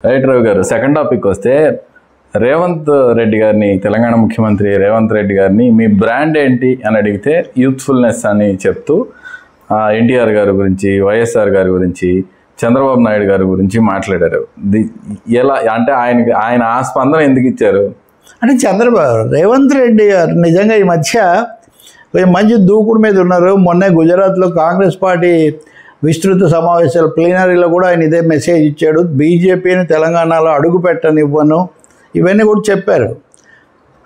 Right Ravi గారు, second topic వస్తే రేవంత్ రెడ్డి గారిని, తెలంగాణ ముఖ్యమంత్రి రేవంత్ రెడ్డి గారిని మీ బ్రాండ్ ఏంటి అని అడిగితే యూత్ఫుల్నెస్ అని చెప్తూ ఎన్టీఆర్ గారి గురించి, వైఎస్ఆర్ గారి గురించి, చంద్రబాబు నాయుడు గారి గురించి మాట్లాడారు. ఎలా అంటే ఆయన ఆ స్పందన ఎందుకు ఇచ్చారు అంటే రేవంత్ రెడ్డి గారు నిజంగా ఈ మధ్య కొంచెం మంచి దూకుడు మీద ఉన్నారు. మొన్నే గుజరాత్లో కాంగ్రెస్ పార్టీ విస్తృత సమావేశాలు ప్లీనరీలో కూడా ఆయన ఇదే మెసేజ్ ఇచ్చాడు. బీజేపీని తెలంగాణలో అడుగు పెట్టనివ్వను, ఇవన్నీ కూడా చెప్పారు.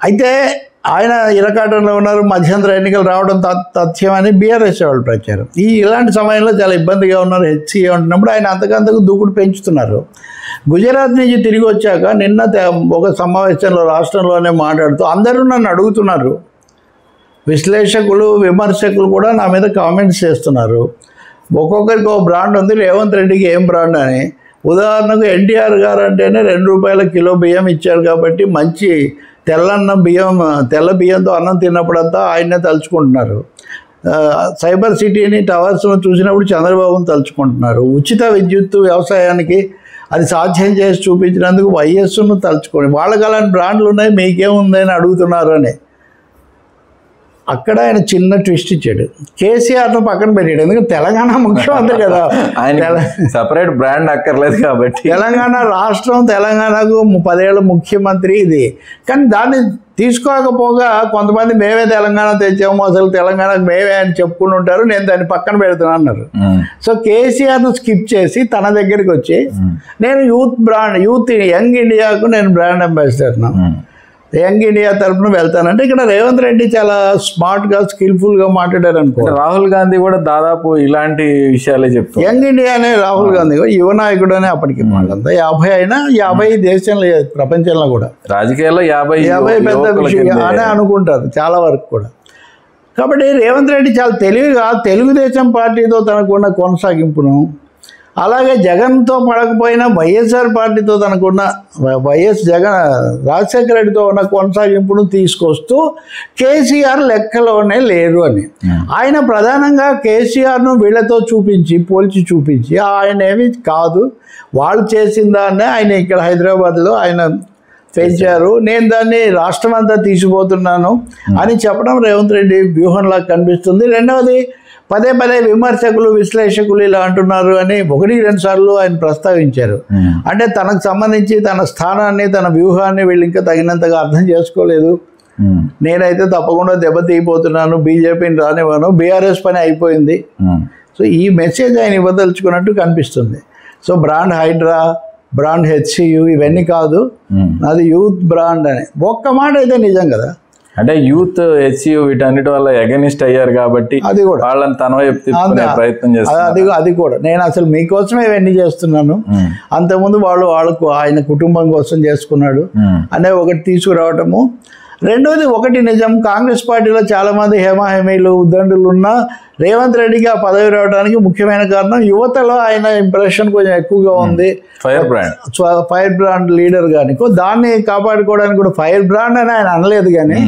అయితే ఆయన ఇరకాటంలో ఉన్నారు, మధ్యంతర ఎన్నికలు రావడం తథ్యమని బీఆర్ఎస్ వాళ్ళు ప్రచారం. ఇలాంటి సమయంలో చాలా ఇబ్బందిగా ఉన్నారు. హెచ్సీఏ ఉంటున్నప్పుడు ఆయన అంతకంతకు దూకుడు పెంచుతున్నారు. గుజరాత్ నుంచి తిరిగి వచ్చాక నిన్న ఒక సమావేశంలో రాష్ట్రంలోనే మాట్లాడుతూ అందరూ నన్ను అడుగుతున్నారు, విశ్లేషకులు విమర్శకులు కూడా నా మీద కామెంట్స్ చేస్తున్నారు. ఒక్కొక్కరికి ఒక బ్రాండ్ ఉంది, రేవంత్ రెడ్డికి ఏం బ్రాండ్ అని. ఉదాహరణకు ఎన్టీఆర్ గారు అంటేనే ₹2 కిలో బియ్యం ఇచ్చారు కాబట్టి మంచి తెల్ల బియ్యంతో అన్నం తిన్నప్పుడంతా ఆయన్నే తలుచుకుంటున్నారు. సైబర్ సిటీని టవర్స్ను చూసినప్పుడు చంద్రబాబును తలుచుకుంటున్నారు. ఉచిత విద్యుత్తు వ్యవసాయానికి అది సాధ్యం చేసి చూపించినందుకు వైఎస్ను తలుచుకోండి. వాళ్ళకి అలాంటి బ్రాండ్లు ఉన్నాయి, మీకేముందని అడుగుతున్నారు అని. అక్కడ ఆయన చిన్న ట్విస్ట్ ఇచ్చాడు. కేసీఆర్ను పక్కన పెట్టాడు, ఎందుకంటే తెలంగాణ ముఖ్యమంత్రి కదా, ఆయన సపరేట్ బ్రాండ్ అక్కర్లేదు కాబట్టి. తెలంగాణ రాష్ట్రం, తెలంగాణకు 10 ఏళ్ళ ముఖ్యమంత్రి ఇది. కానీ దాన్ని తీసుకోకపోగా కొంతమంది మేమే తెలంగాణ తెచ్చాము, అసలు తెలంగాణకు మేమే అని చెప్పుకుని ఉంటారు, నేను దాన్ని పక్కన పెడుతున్నా అన్నారు. సో కేసీఆర్ను స్కిప్ చేసి తన దగ్గరికి వచ్చి నేను యూత్ యంగ్ ఇండియాకు నేను బ్రాండ్ అంబాసిడర్ను, యంగ్ ఇండియా తరఫున వెళ్తానంటే ఇక్కడ రేవంత్ రెడ్డి చాలా స్మార్ట్గా స్కిల్ఫుల్గా మాట్లాడారు అనుకో. రాహుల్ గాంధీ కూడా దాదాపు ఇలాంటి విషయాలే చెప్తారు. యంగ్ ఇండియా అనే రాహుల్ గాంధీ కూడా యువ నాయకుడు అనే అప్పటికి వాళ్ళంతా 50 అయినా 50 దేశంలో ప్రపంచంలో కూడా రాజకీయాల్లో 50 పెద్ద విషయం అనే అనుకుంటారు చాలా వరకు కూడా. కాబట్టి రేవంత్ రెడ్డి చాలా తెలివిగా తెలుగుదేశం పార్టీతో తనకున్న కొనసాగింపును, అలాగే జగన్తో పడకపోయినా వైఎస్ఆర్ పార్టీతో తనకున్న రాజశేఖర రెడ్డితో ఉన్న కొనసాగింపును తీసుకొస్తూ కేసీఆర్ లెక్కలోనే లేరు అని ఆయన ప్రధానంగా కేసీఆర్ను వీళ్ళతో పోల్చి చూపించి ఆయన ఏమి కాదు, వాళ్ళు చేసిన దాన్నే ఆయన ఇక్కడ హైదరాబాద్లో ఆయన పెంచారు, నేను దాన్ని రాష్ట్రం అంతా తీసిపోతున్నాను అని చెప్పడం రేవంత్ రెడ్డి వ్యూహంలా కనిపిస్తుంది. రెండవది పదే విమర్శకులు విశ్లేషకులు ఇలా అంటున్నారు అని 1-2 సార్లు ఆయన ప్రస్తావించారు. అంటే తనకు సంబంధించి తన స్థానాన్ని, తన వ్యూహాన్ని వీళ్ళు ఇంకా తగినంతగా అర్థం చేసుకోలేదు. నేనైతే తప్పకుండా దెబ్బతీయబోతున్నాను, బీజేపీని రానివ్వను, బీఆర్ఎస్ పని అయిపోయింది. సో ఈ మెసేజ్ ఆయన ఇవ్వదలుచుకున్నట్టు కనిపిస్తుంది. So brand HYDRAA, brand HCU ఇవన్నీ కాదు, అది యూత్ బ్రాండ్ అని ఒక్క మాట అయితే నిజం కదా. అంటే యూత్ హెచ్సియు వీటన్నిటి వల్ల అగెనిస్ట్ అయ్యారు కాబట్టి అది కూడా వాళ్ళని తన వైపు తిప్పుకునే ప్రయత్నం చేస్తారు. అది కూడా నేను అసలు మీకోసమే ఇవన్నీ చేస్తున్నాను, అంతకుముందు వాళ్ళకు ఆయన కుటుంబం కోసం చేసుకున్నాడు అనే ఒకటి తీసుకురావటము. రెండోది ఒకటి నిజం, కాంగ్రెస్ పార్టీలో చాలామంది హేమాహేమీలు ఉద్దండులు ఉన్నా రేవంత్ రెడ్డికి ఆ పదవి రావడానికి ముఖ్యమైన కారణం యువతలో ఆయన ఇంప్రెషన్ కొంచెం ఎక్కువగా ఉంది. ఫైర్ బ్రాండ్ లీడర్ కానీ దాన్ని కాపాడుకోవడానికి కూడా ఫైర్ బ్రాండ్ అని ఆయన అనలేదు. కానీ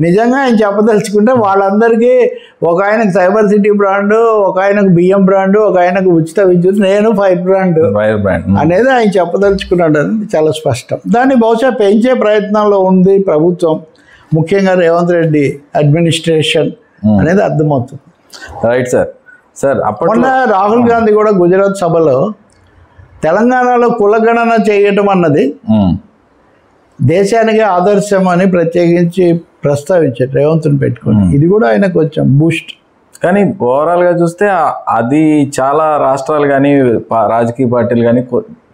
నిజంగా ఆయన చెప్పదలుచుకుంటే వాళ్ళందరికీ ఒక ఆయనకు సైబర్ సిటీ బ్రాండు, ఒక ఆయనకు బియ్యం బ్రాండు, ఒక ఆయనకు ఉచిత విద్యుత్, నేను ఫైర్ బ్రాండ్ అనేది ఆయన చెప్పదలుచుకున్నాడు అనేది చాలా స్పష్టం. దాన్ని బహుశా పెంచే ప్రయత్నంలో ఉంది ప్రభుత్వం, ముఖ్యంగా రేవంత్ రెడ్డి అడ్మినిస్ట్రేషన్ అనేది అర్థమవుతుంది. రైట్ సార్ మొన్న రాహుల్ గాంధీ కూడా గుజరాత్ సభలో తెలంగాణలో కులగణన చేయటం అన్నది దేశానికి ఆదర్శం అని ప్రత్యేకించి ప్రస్తావించారు రేవంత్ని పెట్టుకొని. ఇది కూడా ఆయనకు కొంచెం బూస్ట్. కానీ ఓవరాల్గా చూస్తే అది చాలా రాష్ట్రాలు కానీ రాజకీయ పార్టీలు కానీ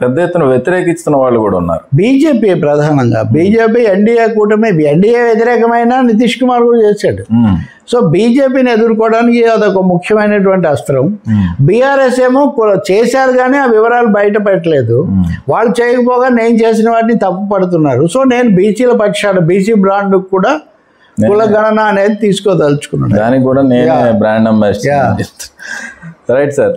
పెద్ద ఎత్తున వ్యతిరేకిస్తున్న వాళ్ళు కూడా ఉన్నారు. బీజేపీ ప్రధానంగా, బీజేపీ ఎన్డీఏ కూటమి, ఎన్డీఏ వ్యతిరేకమైన నితీష్ కుమార్ కూడా చేశాడు. సో బీజేపీని ఎదుర్కోవడానికి అదొక ముఖ్యమైనటువంటి అస్త్రం. బీఆర్ఎస్ ఏమో చేశారు కానీ ఆ వివరాలు బయట పెట్టలేదు. వాళ్ళు చేయకపోగా నేను చేసిన వాటిని తప్పు పడుతున్నారు. సో నేను బీసీల పక్షాన బీసీ బ్రాండ్ కూడా కులగణన అనేది తీసుకోదలుచుకున్నాను. దానికి కూడా నేను బ్రాండ్ అంబాసిడర్. Right sir.